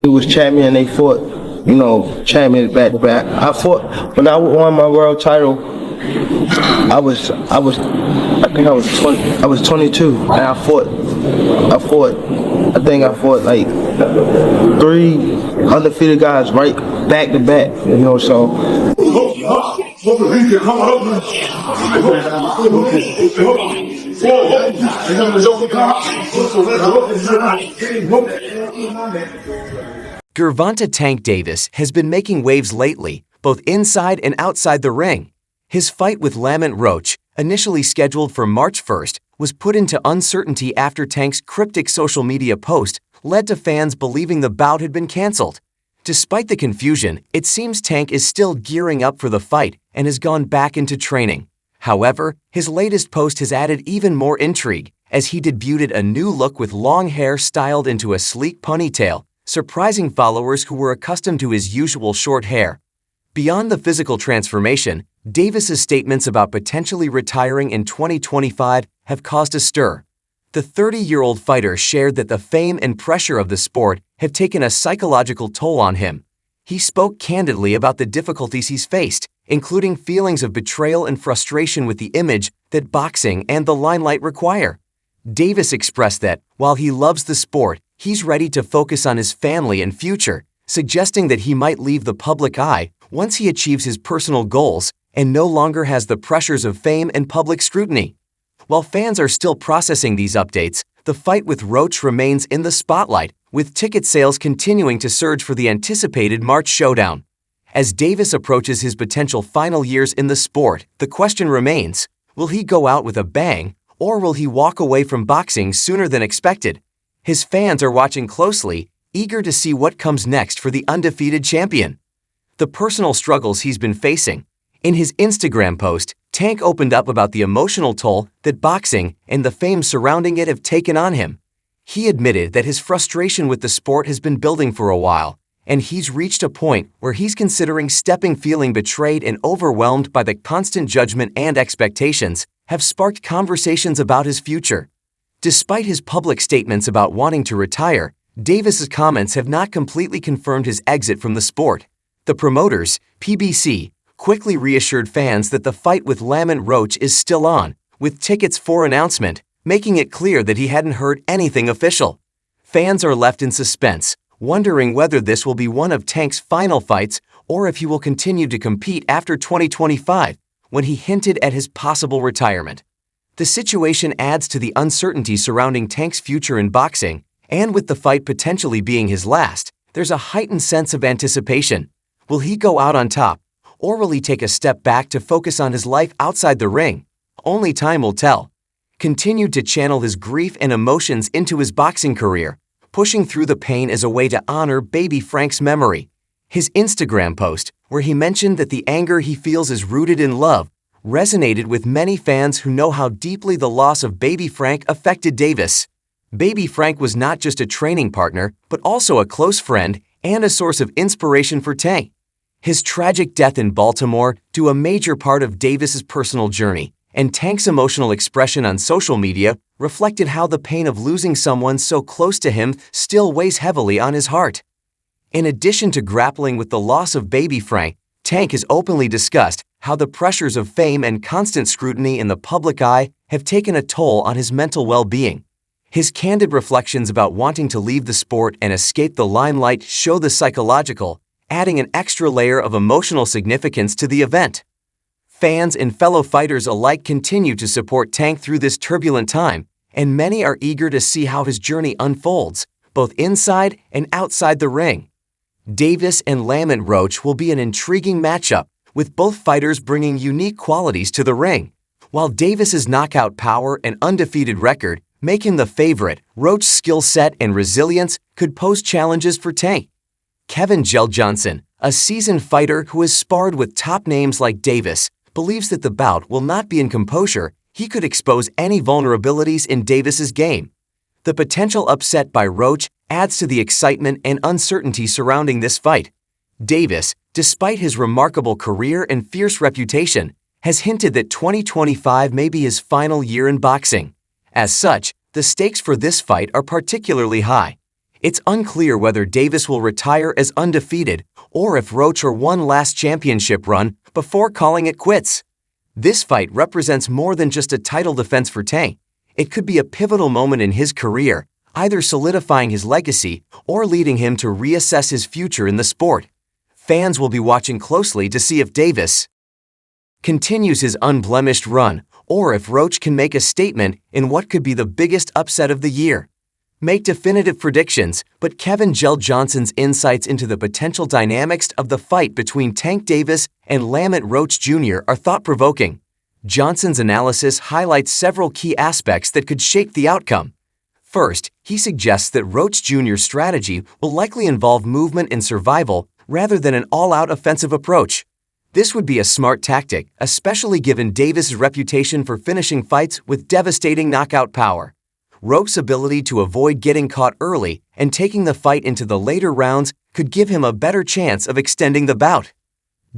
He was champion. They fought, champion back to back. I fought when I won my world title. I think I was 20. I was 22, and I fought. I think I fought like 3 undefeated guys right back to back. So. Gervonta Tank Davis has been making waves lately, both inside and outside the ring. His fight with Lamont Roach, initially scheduled for March 1st, was put into uncertainty after Tank's cryptic social media post led to fans believing the bout had been canceled. Despite the confusion, it seems Tank is still gearing up for the fight and has gone back into training. However, his latest post has added even more intrigue as he debuted a new look with long hair styled into a sleek ponytail, surprising followers who were accustomed to his usual short hair. Beyond the physical transformation, Davis's statements about potentially retiring in 2025 have caused a stir. The 30-year-old fighter shared that the fame and pressure of the sport have taken a psychological toll on him. He spoke candidly about the difficulties he's faced, including feelings of betrayal and frustration with the image that boxing and the limelight require. Davis expressed that, while he loves the sport, he's ready to focus on his family and future, suggesting that he might leave the public eye once he achieves his personal goals and no longer has the pressures of fame and public scrutiny. While fans are still processing these updates, the fight with Roach remains in the spotlight, with ticket sales continuing to surge for the anticipated March showdown. As Davis approaches his potential final years in the sport, the question remains, will he go out with a bang, or will he walk away from boxing sooner than expected? His fans are watching closely, eager to see what comes next for the undefeated champion. The personal struggles he's been facing. In his Instagram post, Tank opened up about the emotional toll that boxing and the fame surrounding it have taken on him. He admitted that his frustration with the sport has been building for a while, and he's reached a point where he's considering stepping. Feeling betrayed and overwhelmed by the constant judgment and expectations have sparked conversations about his future. Despite his public statements about wanting to retire, Davis's comments have not completely confirmed his exit from the sport. The promoters, PBC, quickly reassured fans that the fight with Lamont Roach is still on, with tickets for announcement, making it clear that he hadn't heard anything official. Fans are left in suspense, wondering whether this will be one of Tank's final fights or if he will continue to compete after 2025, when he hinted at his possible retirement. The situation adds to the uncertainty surrounding Tank's future in boxing, and with the fight potentially being his last, there's a heightened sense of anticipation. Will he go out on top, or will he take a step back to focus on his life outside the ring? Only time will tell. Continued to channel his grief and emotions into his boxing career, pushing through the pain as a way to honor Baby Frank's memory. His Instagram post, where he mentioned that the anger he feels is rooted in love, resonated with many fans who know how deeply the loss of Baby Frank affected Davis. Baby Frank was not just a training partner, but also a close friend and a source of inspiration for Tank. His tragic death in Baltimore due a major part of Davis's personal journey, and Tank's emotional expression on social media reflected how the pain of losing someone so close to him still weighs heavily on his heart. In addition to grappling with the loss of Baby Frank, Tank has openly discussed how the pressures of fame and constant scrutiny in the public eye have taken a toll on his mental well-being. His candid reflections about wanting to leave the sport and escape the limelight show the psychological, adding an extra layer of emotional significance to the event. Fans and fellow fighters alike continue to support Tank through this turbulent time, and many are eager to see how his journey unfolds, both inside and outside the ring. Davis and Lamont Roach will be an intriguing matchup, with both fighters bringing unique qualities to the ring. While Davis's knockout power and undefeated record make him the favorite, Roach's skill set and resilience could pose challenges for Tank. Kevin Johnson, a seasoned fighter who has sparred with top names like Davis, believes that the bout will not be in composure. He could expose any vulnerabilities in Davis's game. The potential upset by Roach adds to the excitement and uncertainty surrounding this fight. Davis, despite his remarkable career and fierce reputation, has hinted that 2025 may be his final year in boxing. As such, the stakes for this fight are particularly high. It's unclear whether Davis will retire as undefeated or if Roach or one last championship run before calling it quits. This fight represents more than just a title defense for Tank. It could be a pivotal moment in his career, either solidifying his legacy or leading him to reassess his future in the sport. Fans will be watching closely to see if Davis continues his unblemished run or if Roach can make a statement in what could be the biggest upset of the year. Make definitive predictions, but Kevin Gel Johnson's insights into the potential dynamics of the fight between Tank Davis and Lamont Roach Jr. are thought-provoking. Johnson's analysis highlights several key aspects that could shape the outcome. First, he suggests that Roach Jr.'s strategy will likely involve movement and survival rather than an all-out offensive approach. This would be a smart tactic, especially given Davis' reputation for finishing fights with devastating knockout power. Roach's ability to avoid getting caught early and taking the fight into the later rounds could give him a better chance of extending the bout.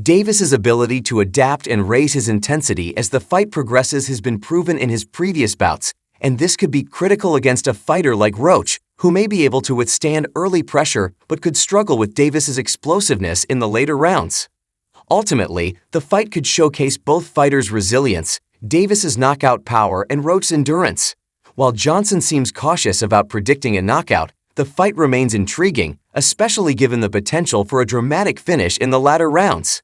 Davis's ability to adapt and raise his intensity as the fight progresses has been proven in his previous bouts, and this could be critical against a fighter like Roach, who may be able to withstand early pressure but could struggle with Davis's explosiveness in the later rounds. Ultimately, the fight could showcase both fighters' resilience, Davis's knockout power, and Roach's endurance. While Johnson seems cautious about predicting a knockout, the fight remains intriguing, especially given the potential for a dramatic finish in the latter rounds.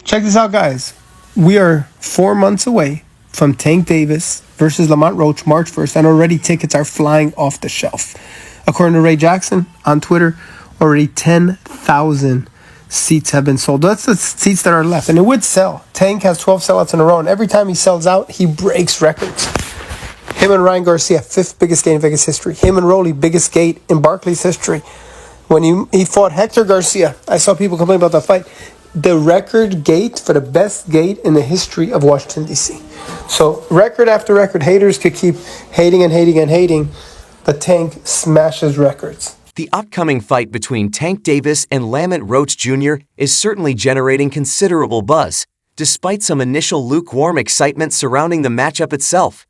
Check this out, guys. We are 4 months away from Tank Davis versus Lamont Roach, March 1st, and already tickets are flying off the shelf. According to Ray Jackson on Twitter, already 10,000 seats have been sold. That's the seats that are left, and it would sell. Tank has 12 sellouts in a row, and every time he sells out, he breaks records. Him and Ryan Garcia, 5th biggest gate in Vegas history. Him and Rolly, biggest gate in Barclays history. When he fought Hector Garcia, I saw people complain about that fight. The record gate for the best gate in the history of Washington, D.C. So record after record, haters could keep hating and hating and hating, but Tank smashes records. The upcoming fight between Tank Davis and Lamont Roach Jr. is certainly generating considerable buzz, despite some initial lukewarm excitement surrounding the matchup itself.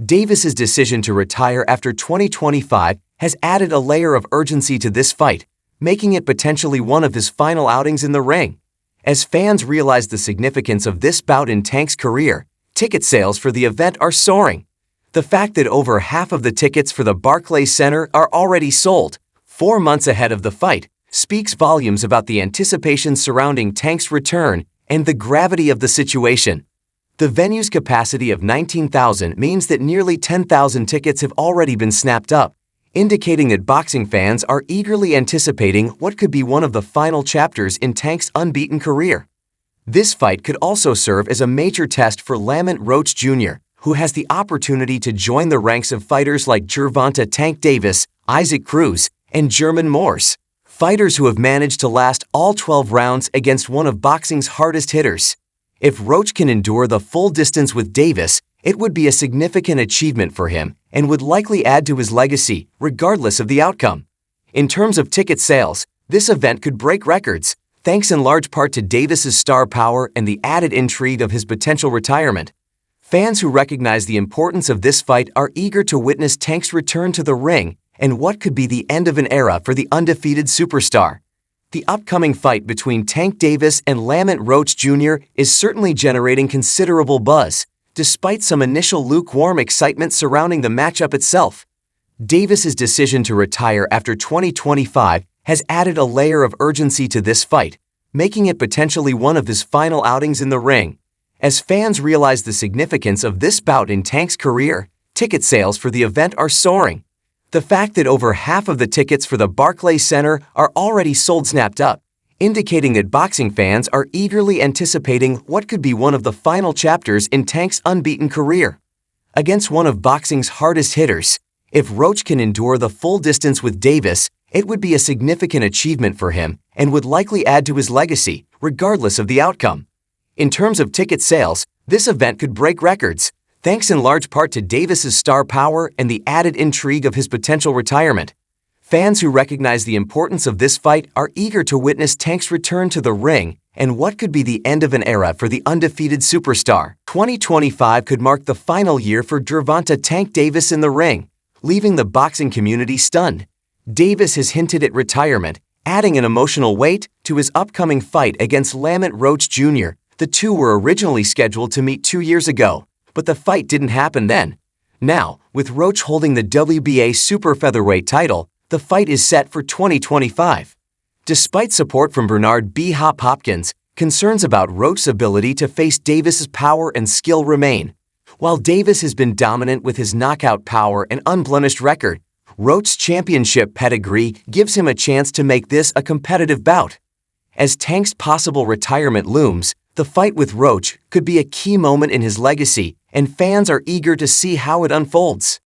Davis's decision to retire after 2025 has added a layer of urgency to this fight, making it potentially one of his final outings in the ring. As fans realize the significance of this bout in Tank's career, ticket sales for the event are soaring. The fact that over half of the tickets for the Barclays Center are already sold, 4 months ahead of the fight, speaks volumes about the anticipation surrounding Tank's return and the gravity of the situation. The venue's capacity of 19,000 means that nearly 10,000 tickets have already been snapped up, indicating that boxing fans are eagerly anticipating what could be one of the final chapters in Tank's unbeaten career. This fight could also serve as a major test for Lamont Roach Jr., who has the opportunity to join the ranks of fighters like Gervonta Tank Davis, Isaac Cruz, and German Morse, fighters who have managed to last all 12 rounds against one of boxing's hardest hitters. If Roach can endure the full distance with Davis, it would be a significant achievement for him and would likely add to his legacy, regardless of the outcome. In terms of ticket sales, this event could break records, thanks in large part to Davis's star power and the added intrigue of his potential retirement. Fans who recognize the importance of this fight are eager to witness Tank's return to the ring and what could be the end of an era for the undefeated superstar. The upcoming fight between Tank Davis and Lamont Roach Jr. is certainly generating considerable buzz, despite some initial lukewarm excitement surrounding the matchup itself. Davis's decision to retire after 2025 has added a layer of urgency to this fight, making it potentially one of his final outings in the ring. As fans realize the significance of this bout in Tank's career, ticket sales for the event are soaring. The fact that over half of the tickets for the Barclays Center are already sold snapped up, indicating that boxing fans are eagerly anticipating what could be one of the final chapters in Tank's unbeaten career. Against one of boxing's hardest hitters, if Roach can endure the full distance with Davis, it would be a significant achievement for him and would likely add to his legacy, regardless of the outcome. In terms of ticket sales, this event could break records, thanks in large part to Davis's star power and the added intrigue of his potential retirement. Fans who recognize the importance of this fight are eager to witness Tank's return to the ring and what could be the end of an era for the undefeated superstar. 2025 could mark the final year for Gervonta Tank Davis in the ring, leaving the boxing community stunned. Davis has hinted at retirement, adding an emotional weight to his upcoming fight against Lamont Roach Jr. The two were originally scheduled to meet 2 years ago, but the fight didn't happen then. Now, with Roach holding the WBA super featherweight title, the fight is set for 2025. Despite support from Bernard B. Hop Hopkins, concerns about Roach's ability to face Davis's power and skill remain. While Davis has been dominant with his knockout power and unblemished record, Roach's championship pedigree gives him a chance to make this a competitive bout. As Tank's possible retirement looms, the fight with Roach could be a key moment in his legacy, and fans are eager to see how it unfolds.